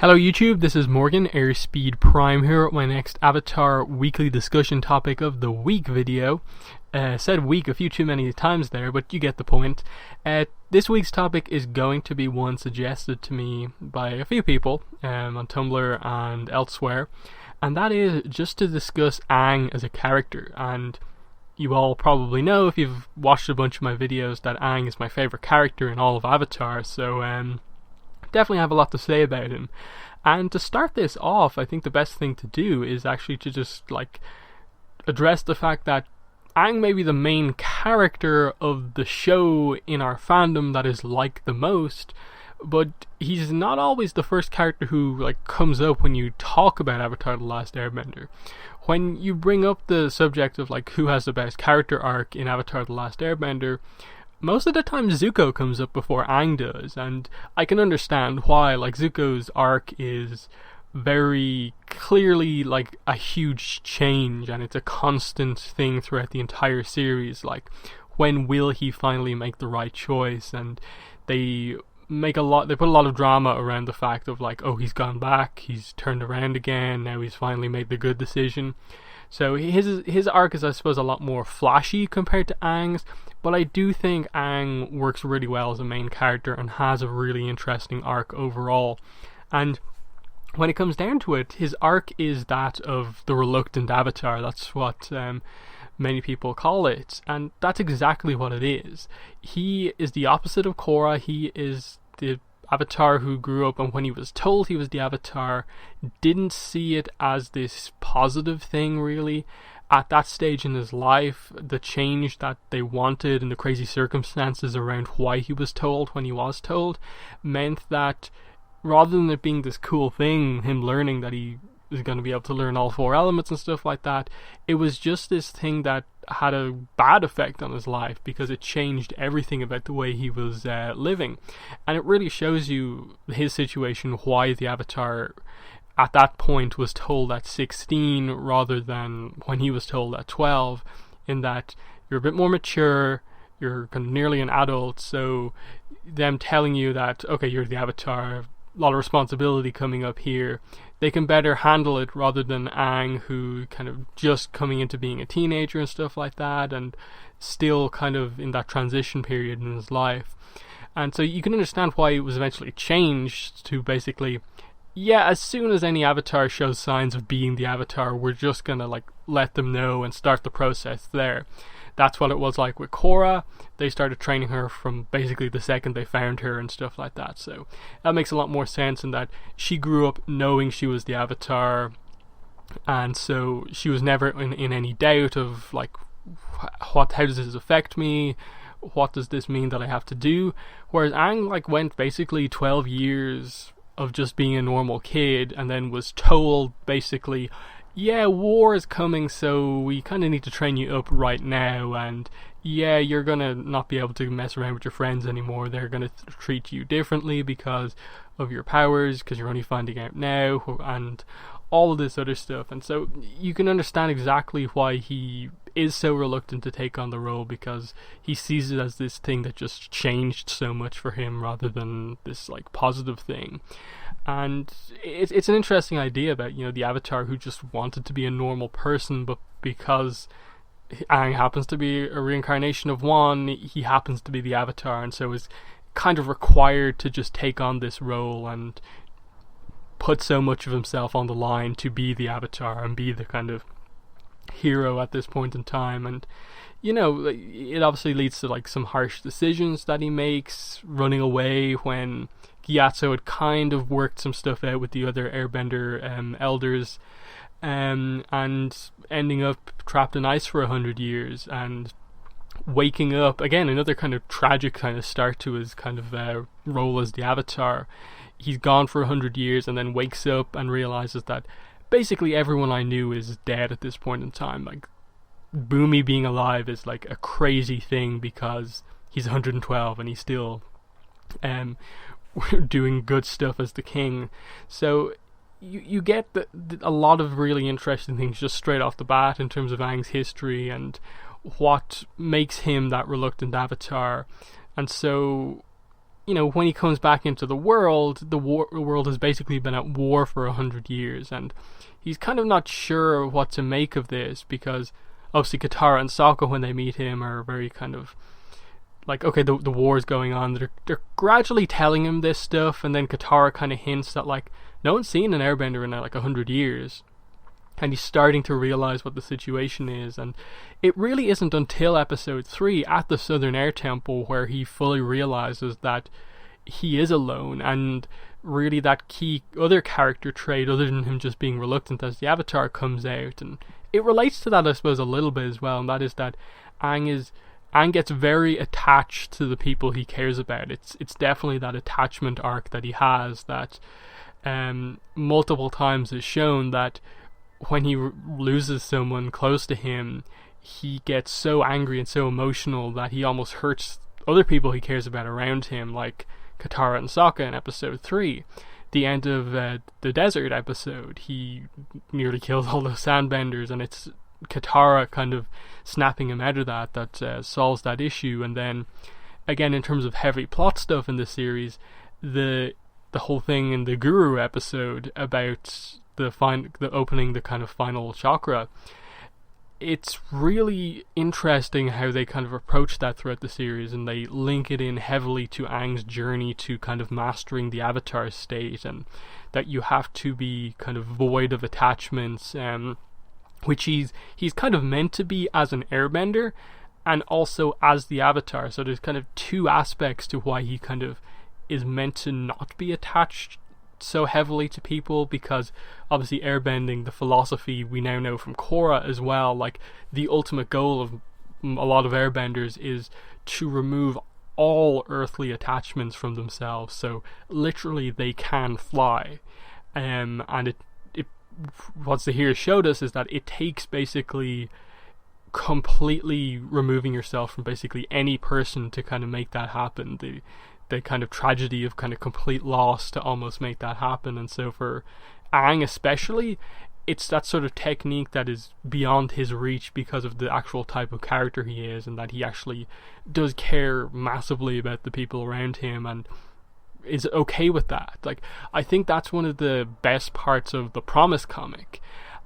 Hello YouTube, this is Morgan, Airspeed Prime here with my next Avatar weekly discussion topic of the week video. Said week a few too many times there, but you get the point. This week's topic is going to be one suggested to me by a few people on Tumblr and elsewhere, and that is just to discuss Aang as a character. And you all probably know, if you've watched a bunch of my videos, that Aang is my favourite character in all of Avatar, so definitely have a lot to say about him. And to start this off, I think the best thing to do is actually to just address the fact that Aang may be the main character of the show in our fandom that is liked the most, but he's not always the first character who comes up when you talk about Avatar The Last Airbender. When you bring up the subject of who has the best character arc in Avatar The Last Airbender, most of the time Zuko comes up before Aang does, and I can understand why. Zuko's arc is very clearly a huge change, and it's a constant thing throughout the entire series. When will he finally make the right choice? And they put a lot of drama around the fact of oh, he's gone back, he's turned around again, now he's finally made the good decision. So his arc is, I suppose, a lot more flashy compared to Aang's, but I do think Aang works really well as a main character and has a really interesting arc overall. And when it comes down to it, his arc is that of the reluctant Avatar. That's what many people call it, and that's exactly what it is. He is the opposite of Korra. He is the Avatar who grew up, and when he was told he was the Avatar, didn't see it as this positive thing, really. At that stage in his life, the change that they wanted and the crazy circumstances around why he was told when he was told meant that rather than it being this cool thing, him learning that he was going to be able to learn all four elements and stuff like that, it was just this thing that had a bad effect on his life because it changed everything about the way he was living. And it really shows you his situation, why the Avatar at that point was told at 16 rather than when he was told at 12, in that you're a bit more mature, you're kind of nearly an adult, so them telling you that, okay, you're the Avatar, a lot of responsibility coming up here, they can better handle it rather than Aang, who kind of just coming into being a teenager and stuff like that, and still kind of in that transition period in his life. And so you can understand why it was eventually changed to basically, yeah, as soon as any Avatar shows signs of being the Avatar, we're just gonna let them know and start the process there. That's what it was like with Korra. They started training her from basically the second they found her and stuff like that. So that makes a lot more sense in that she grew up knowing she was the Avatar, and so she was never in any doubt of how does this affect me? What does this mean that I have to do? Whereas Aang went basically 12 years of just being a normal kid, and then was told basically, yeah, war is coming, so we kind of need to train you up right now, and yeah, you're gonna not be able to mess around with your friends anymore. They're gonna treat you differently because of your powers, because you're only finding out now, and all of this other stuff. And so you can understand exactly why he is so reluctant to take on the role, because he sees it as this thing that just changed so much for him rather than this positive thing. And it's an interesting idea about the Avatar who just wanted to be a normal person, but because Aang happens to be a reincarnation of one, he happens to be the Avatar, and so is kind of required to just take on this role and put so much of himself on the line to be the Avatar and be the kind of hero at this point in time. And it obviously leads to some harsh decisions that he makes, running away when Gyatso had kind of worked some stuff out with the other Airbender elders, and ending up trapped in ice for 100 years and waking up again, another kind of tragic kind of start to his kind of role as the Avatar. He's gone for 100 years and then wakes up and realizes that basically everyone I knew is dead at this point in time. Boomy being alive is a crazy thing because he's 112 and he's still doing good stuff as the king. So you get a lot of really interesting things just straight off the bat in terms of Aang's history and what makes him that reluctant Avatar. And so when he comes back into the world, the world has basically been at war for 100 years, and he's kind of not sure what to make of this, because obviously Katara and Sokka, when they meet him, are very kind of like, okay, the war's going on. They're gradually telling him this stuff, and then Katara kind of hints that, like, no one's seen an airbender in like 100 years. And he's starting to realize what the situation is. And it really isn't until episode 3 at the Southern Air Temple where he fully realizes that he is alone, and really that key other character trait, other than him just being reluctant as the Avatar, comes out. And it relates to that, I suppose, a little bit as well, and that is that Aang gets very attached to the people he cares about. It's definitely that attachment arc that he has that multiple times is shown, that when he loses someone close to him, he gets so angry and so emotional that he almost hurts other people he cares about around him, like Katara and Sokka in episode 3. The end of the desert episode, he nearly kills all those sandbenders, and it's Katara kind of snapping him out of that solves that issue. And then again, in terms of heavy plot stuff in the series, the whole thing in the Guru episode about the opening the kind of final chakra, it's really interesting how they kind of approach that throughout the series, and they link it in heavily to Aang's journey to kind of mastering the Avatar state, and that you have to be kind of void of attachments, which he's kind of meant to be as an airbender and also as the Avatar. So there's kind of two aspects to why he kind of is meant to not be attached so heavily to people, because obviously airbending, the philosophy we now know from Korra as well, like the ultimate goal of a lot of airbenders is to remove all earthly attachments from themselves, so literally they can fly. And it what Zahir showed us is that it takes basically completely removing yourself from basically any person to kind of make that happen. The kind of tragedy of kind of complete loss to almost make that happen. And so for Aang especially, it's that sort of technique that is beyond his reach because of the actual type of character he is, and that he actually does care massively about the people around him and is okay with that. Like, I think that's one of the best parts of the Promise comic,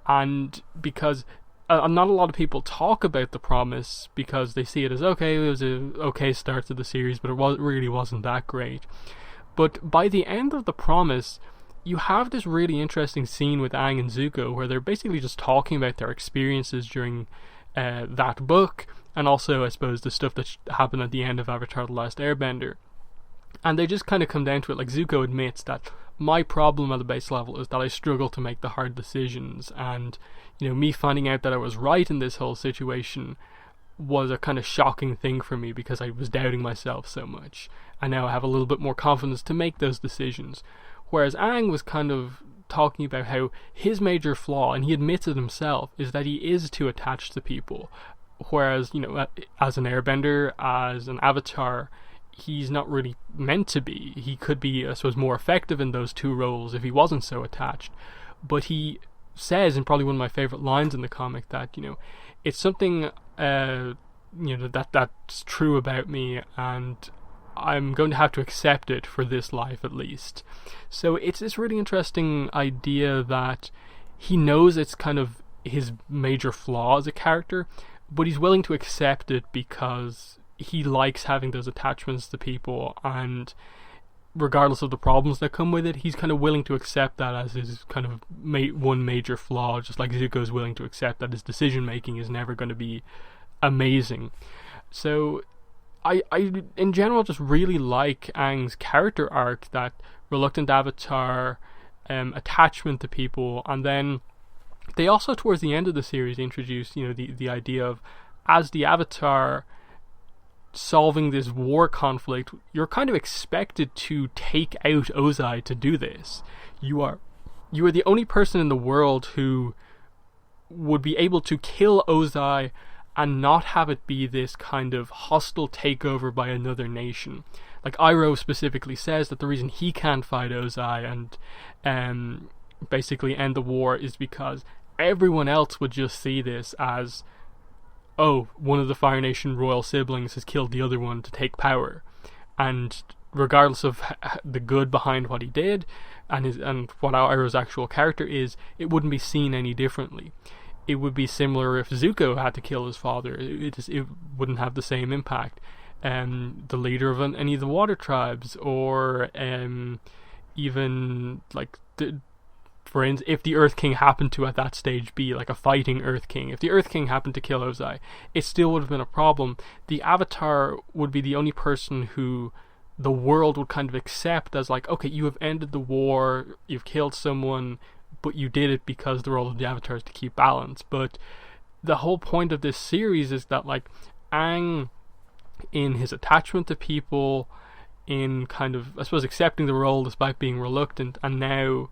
and because not a lot of people talk about the Promise because they see it as, okay, it was a okay start to the series, but it really wasn't that great. But by the end of the Promise, you have this really interesting scene with Aang and Zuko where they're basically just talking about their experiences during that book, and also, I suppose, the stuff that happened at the end of Avatar: The Last Airbender. And they just kind of come down to it, like Zuko admits that my problem at the base level is that I struggle to make the hard decisions, and me finding out that I was right in this whole situation was a kind of shocking thing for me because I was doubting myself so much, and now I have a little bit more confidence to make those decisions. Whereas Aang was kind of talking about how his major flaw, and he admits it himself, is that he is too attached to people, whereas as an airbender, as an avatar, he's not really meant to be. He could be, I suppose, more effective in those two roles if he wasn't so attached. But he says, and probably one of my favorite lines in the comic, that it's something that's true about me, and I'm going to have to accept it for this life at least. So it's this really interesting idea that he knows it's kind of his major flaw as a character, but he's willing to accept it because he likes having those attachments to people, and regardless of the problems that come with it, he's kind of willing to accept that as his kind of one major flaw, just like Zuko's willing to accept that his decision making is never going to be amazing. So I in general just really like Aang's character arc, that reluctant avatar, attachment to people, and then they also towards the end of the series introduce the idea of, as the avatar solving this war conflict, you're kind of expected to take out Ozai to do this. You are the only person in the world who would be able to kill Ozai and not have it be this kind of hostile takeover by another nation. Like, Iroh specifically says that the reason he can't fight Ozai and basically end the war is because everyone else would just see this as, oh, one of the Fire Nation royal siblings has killed the other one to take power. And regardless of the good behind what he did and what Iroh's actual character is, it wouldn't be seen any differently. It would be similar if Zuko had to kill his father. It wouldn't have the same impact. The leader of any of the water tribes, or even like for instance, if the Earth King happened to at that stage be like a fighting Earth King, if the Earth King happened to kill Ozai, it still would have been a problem. The Avatar would be the only person who the world would kind of accept as like, okay, you have ended the war, you've killed someone, but you did it because the role of the Avatar is to keep balance. But the whole point of this series is that like Aang, in his attachment to people, in kind of, I suppose, accepting the role despite being reluctant, and now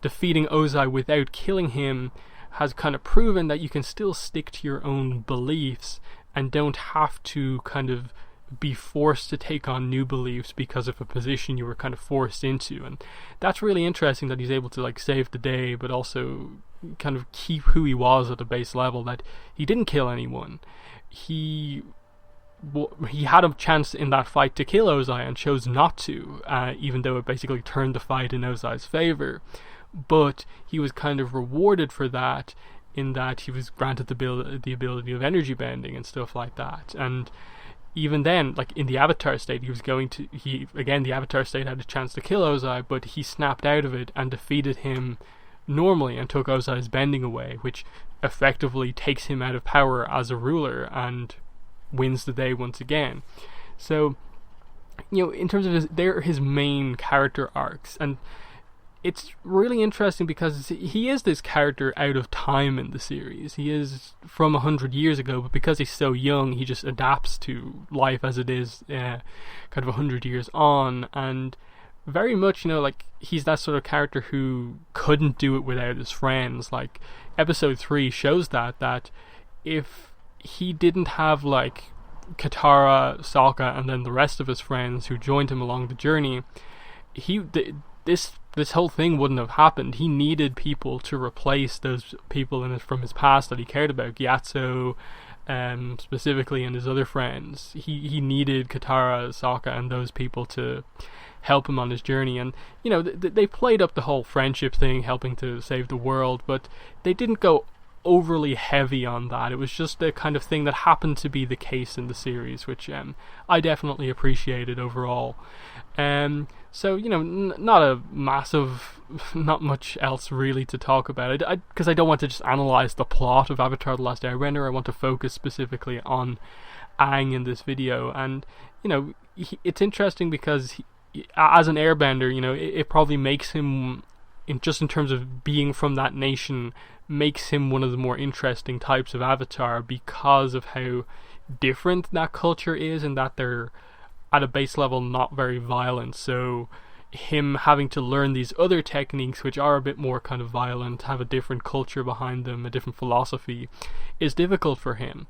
defeating Ozai without killing him, has kind of proven that you can still stick to your own beliefs and don't have to kind of be forced to take on new beliefs because of a position you were kind of forced into. And that's really interesting, that he's able to like save the day but also kind of keep who he was at a base level, that he didn't kill anyone. He had a chance in that fight to kill Ozai and chose not to, even though it basically turned the fight in Ozai's favor. But he was kind of rewarded for that, in that he was granted the ability of energy bending and stuff like that. And even then, like in the Avatar state, the Avatar state had a chance to kill Ozai, but he snapped out of it and defeated him normally and took Ozai's bending away, which effectively takes him out of power as a ruler and wins the day once again. So, in terms of they're his main character arcs, and it's really interesting because he is this character out of time in the series. He is from 100 years ago, but because he's so young, he just adapts to life as it is, kind of 100 years on, and very much, like he's that sort of character who couldn't do it without his friends. Like episode 3 shows that if he didn't have like Katara, Sokka, and then the rest of his friends who joined him along the journey, this whole thing wouldn't have happened. He needed people to replace those people from his past that he cared about, Gyatso, specifically, and his other friends. He needed Katara, Sokka, and those people to help him on his journey. And they played up the whole friendship thing, helping to save the world, but they didn't go overly heavy on that. It was just the kind of thing that happened to be the case in the series, which I definitely appreciated overall. So not a massive, not much else really to talk about it, because I don't want to just analyze the plot of Avatar: The Last Airbender. I want to focus specifically on Aang in this video. And it's interesting because as an airbender, it probably makes him, in terms of being from that nation, makes him one of the more interesting types of Avatar, because of how different that culture is, and that they're at a base level not very violent. So him having to learn these other techniques, which are a bit more kind of violent, have a different culture behind them, a different philosophy, is difficult for him.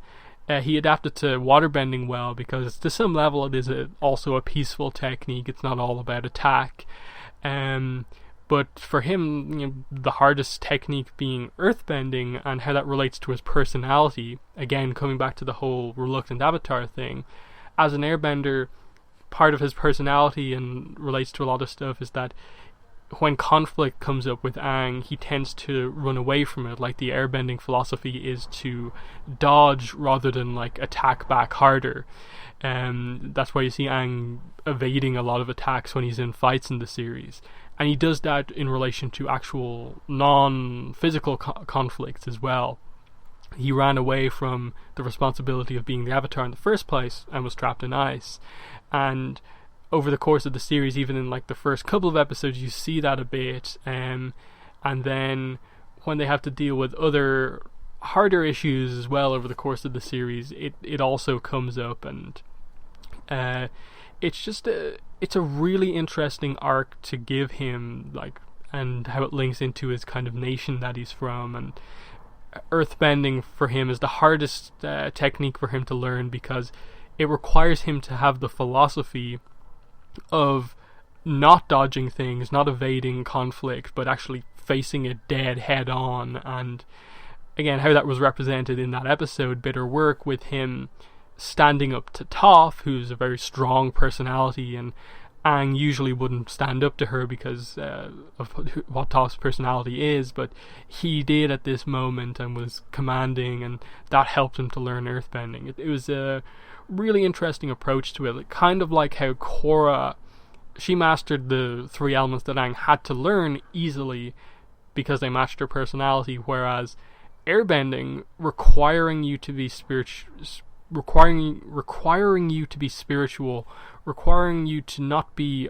He adapted to waterbending well, because to some level it is also a peaceful technique. It's not all about attack. But for him, the hardest technique being earthbending, and how that relates to his personality. Again, coming back to the whole reluctant Avatar thing. As an airbender, part of his personality, and relates to a lot of stuff, is that when conflict comes up with Aang, he tends to run away from it. Like the airbending philosophy is to dodge rather than like attack back harder. That's why you see Aang evading a lot of attacks when he's in fights in the series. And he does that in relation to actual non-physical conflicts as well. He ran away from the responsibility of being the Avatar in the first place and was trapped in ice. And over the course of the series, even in like the first couple of episodes, you see that a bit. And then when they have to deal with other harder issues as well over the course of the series, it also comes up. And it's just it's a really interesting arc to give him, like, and how it links into his kind of nation that he's from. And earthbending for him is the hardest technique for him to learn, because it requires him to have the philosophy of not dodging things, not evading conflict, but actually facing it dead head on. And again, how that was represented in that episode, Bitter Work, with him standing up to Toph, who's a very strong personality, and Aang usually wouldn't stand up to her because of what Toph's personality is, but he did at this moment and was commanding, and that helped him to learn earthbending. It was a really interesting approach to it, kind of like how Korra, she mastered the three elements that Aang had to learn easily because they matched her personality, whereas airbending, requiring you to be requiring you to be spiritual, requiring you to not be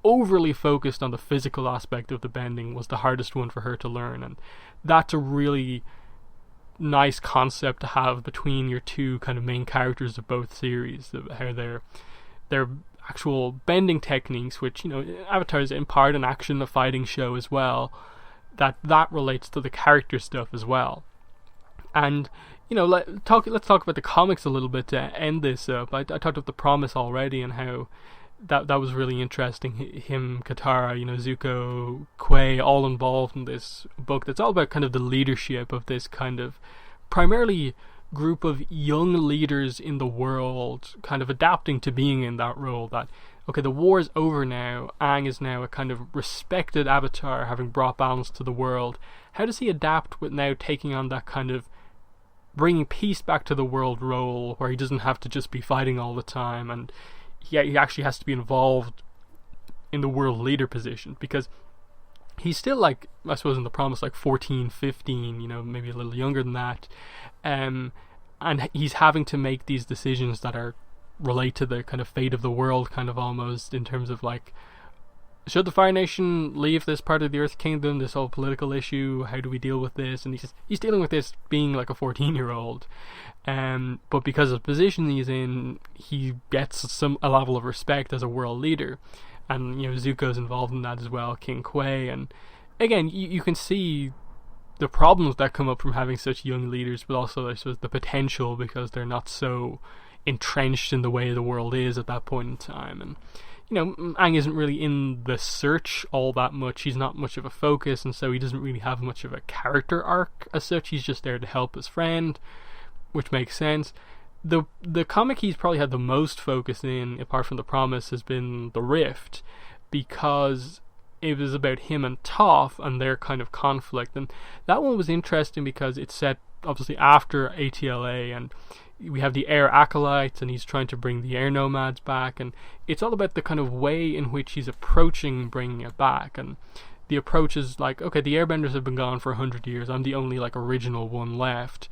overly focused on the physical aspect of the bending, was the hardest one for her to learn. And that's a really nice concept to have between your two kind of main characters of both series, how their actual bending techniques, which, you know, Avatar is in part an action, a fighting show as well, that relates to the character stuff as well. And, you know, let's talk about the comics a little bit to end this up. I talked about The Promise already and how that was really interesting. Him, Katara, you know, Zuko, Quay, all involved in this book that's all about kind of the leadership of this kind of primarily group of young leaders in the world, kind of adapting to being in that role. That, okay, the war is over now. Aang is now a kind of respected avatar, having brought balance to the world. How does he adapt with now taking on that kind of bringing peace back to the world role, where he doesn't have to just be fighting all the time, and he actually has to be involved in the world leader position, because he's still, like, I suppose in The Promise, like 14, 15, you know, maybe a little younger than that, and he's having to make these decisions that are relate to the kind of fate of the world, kind of almost, in terms of, like, should the Fire Nation leave this part of the Earth Kingdom, this whole political issue, how do we deal with this? And he's dealing with this being like a 14-year-old. But because of the position he's in, he gets a level of respect as a world leader. And, you know, Zuko's involved in that as well, King Quay. And again, you can see the problems that come up from having such young leaders, but also, I suppose, the potential, because they're not so entrenched in the way the world is at that point in time. And, you know, Aang isn't really in the search all that much. He's not much of a focus, and so he doesn't really have much of a character arc as such. He's just there to help his friend, which makes sense. The comic he's probably had the most focus in, apart from The Promise, has been The Rift, because it was about him and Toph and their kind of conflict. And that one was interesting because it's set, obviously, after ATLA, and we have the air acolytes, and he's trying to bring the air nomads back, and it's all about the kind of way in which he's approaching bringing it back. And the approach is like, okay, the airbenders have been gone for 100 years, I'm the only, like, original one left.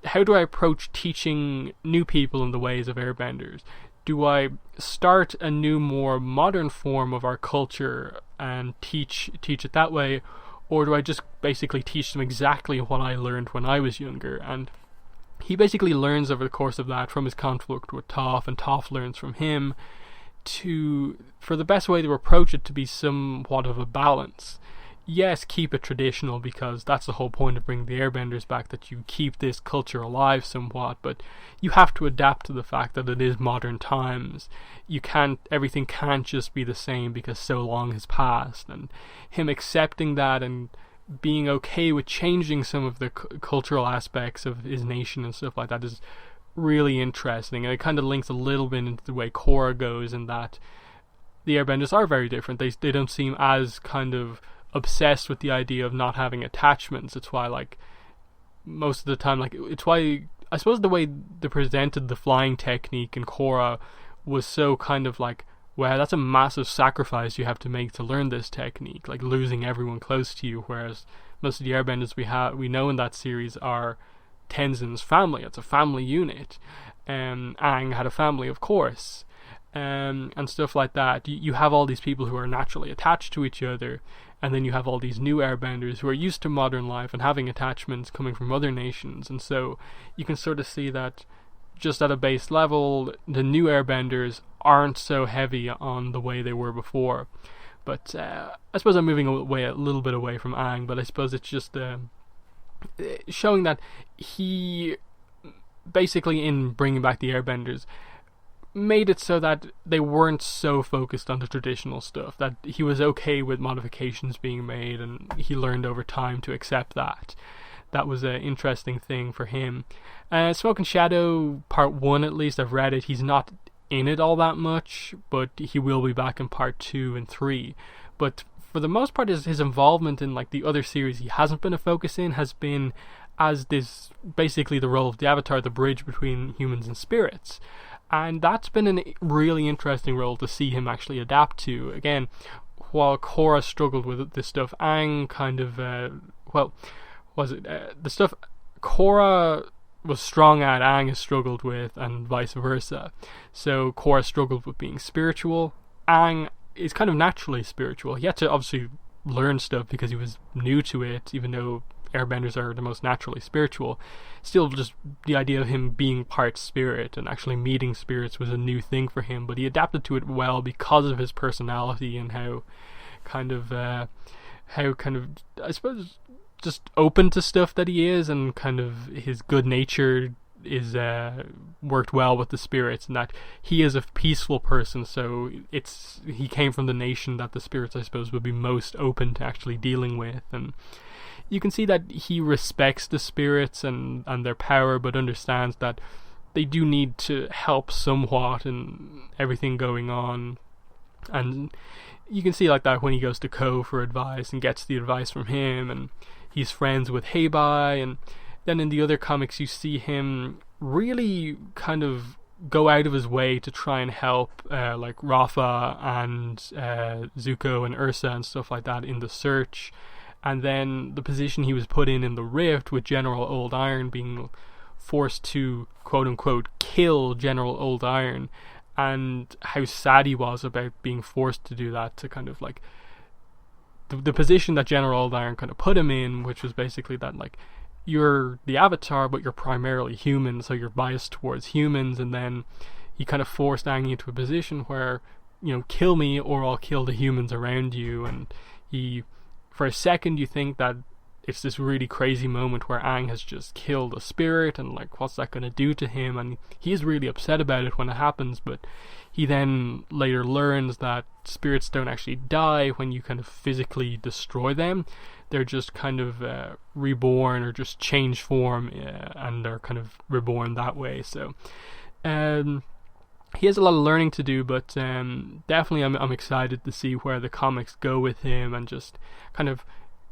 How do I approach teaching new people in the ways of airbenders? Do I start a new, more modern form of our culture and teach it that way, or do I just basically teach them exactly what I learned when I was younger? And he basically learns over the course of that from his conflict with Toph, and Toph learns from him, for the best way to approach it to be somewhat of a balance. Yes, keep it traditional, because that's the whole point of bringing the airbenders back, that you keep this culture alive somewhat, but you have to adapt to the fact that it is modern times. Everything can't just be the same because so long has passed, and him accepting that and being okay with changing some of the cultural aspects of his nation and stuff like that is really interesting. And it kind of links a little bit into the way Korra goes, in that the airbenders are very different. They don't seem as kind of obsessed with the idea of not having attachments. It's why, like, most of the time, like, it's why, I suppose, the way they presented the flying technique in Korra was so kind of like, wow, that's a massive sacrifice you have to make to learn this technique, like losing everyone close to you, whereas most of the airbenders we know in that series are Tenzin's family. It's a family unit. Aang had a family, of course, and stuff like that. You have all these people who are naturally attached to each other, and then you have all these new airbenders who are used to modern life and having attachments coming from other nations, and so you can sort of see that just at a base level, the new airbenders aren't so heavy on the way they were before. But I suppose I'm moving away a little bit away from Aang, but I suppose it's just showing that he basically, in bringing back the airbenders, made it so that they weren't so focused on the traditional stuff, that he was okay with modifications being made, and he learned over time to accept that. That was an interesting thing for him. Smoke and Shadow Part 1, at least, I've read it. He's not in it all that much, but he will be back in part 2 and 3. But for the most part, his involvement in like the other series he hasn't been a focus in has been as this basically the role of the Avatar, the bridge between humans and spirits. And that's been a really interesting role to see him actually adapt to. Again, while Korra struggled with this stuff, Aang kind of, the stuff Korra was strong at, Aang has struggled with, and vice versa. So Korra struggled with being spiritual. Aang is kind of naturally spiritual. He had to obviously learn stuff because he was new to it, even though airbenders are the most naturally spiritual. Still, just the idea of him being part spirit and actually meeting spirits was a new thing for him, but he adapted to it well because of his personality and how kind of I suppose just open to stuff that he is, and kind of his good nature is worked well with the spirits, and that he is a peaceful person, so he came from the nation that the spirits, I suppose, would be most open to actually dealing with. And you can see that he respects the spirits and their power, but understands that they do need to help somewhat in everything going on. And you can see like that when he goes to Ko for advice and gets the advice from him, and he's friends with Heibai. And then in the other comics you see him really kind of go out of his way to try and help like Rafa and Zuko and Ursa and stuff like that in the search. And then the position he was put in the Rift, with General Old Iron being forced to quote-unquote kill General Old Iron, and how sad he was about being forced to do that, to kind of like the position that General Old Iron kind of put him in, which was basically that like, you're the Avatar but you're primarily human, so you're biased towards humans. And then he kind of forced Aang into a position where, kill me or I'll kill the humans around you. And for a second you think that it's this really crazy moment where Aang has just killed a spirit, and like, what's that going to do to him? And he's really upset about it when it happens, but he then later learns that spirits don't actually die when you kind of physically destroy them. They're just kind of reborn, or just change form, and they're kind of reborn that way. So he has a lot of learning to do, but definitely I'm excited to see where the comics go with him, and just kind of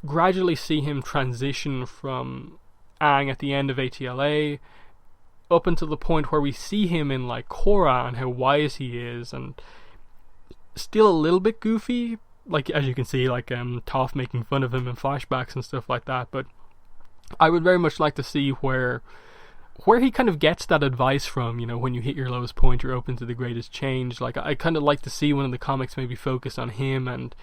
gradually see him transition from Aang at the end of ATLA up until the point where we see him in like Korra and how wise he is, and still a little bit goofy, like as you can see, like Toph making fun of him in flashbacks and stuff like that. But I would very much like to see where he kind of gets that advice from, when you hit your lowest point, you're open to the greatest change. Like, I kind of like to see one of the comics maybe focus on him and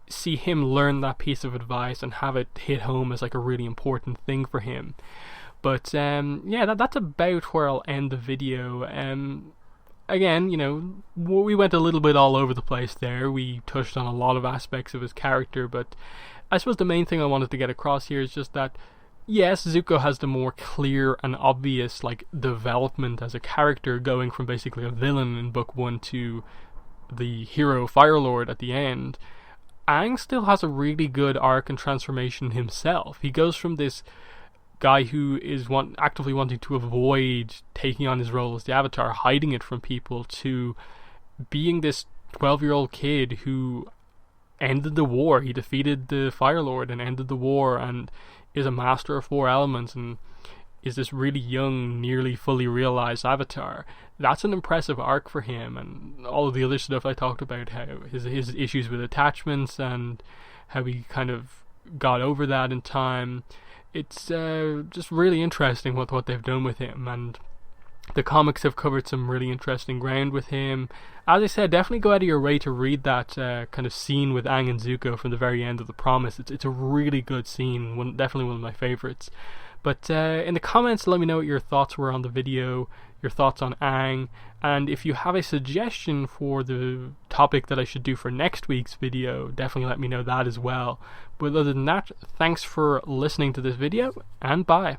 see him learn that piece of advice and have it hit home as like a really important thing for him. But that's about where I'll end the video. Again, we went a little bit all over the place there. We touched on a lot of aspects of his character, but I suppose the main thing I wanted to get across here is just that, yes, Zuko has the more clear and obvious like development as a character, going from basically a villain in book 1 to the hero Fire Lord at the end. Aang still has a really good arc and transformation himself. He goes from this guy who is actively wanting to avoid taking on his role as the Avatar, hiding it from people, to being this 12-year-old kid who ended the war. He defeated the Fire Lord and ended the war, and is a master of 4 elements, and is this really young, nearly fully realized Avatar. That's an impressive arc for him, and all of the other stuff I talked about, how his issues with attachments and how he kind of got over that in time. It's just really interesting what they've done with him, and the comics have covered some really interesting ground with him. As I said, definitely go out of your way to read that kind of scene with Aang and Zuko from the very end of The Promise. It's a really good scene, definitely one of my favourites. But in the comments, let me know what your thoughts were on the video, your thoughts on Aang, and if you have a suggestion for the topic that I should do for next week's video, definitely let me know that as well. But other than that, thanks for listening to this video, and bye.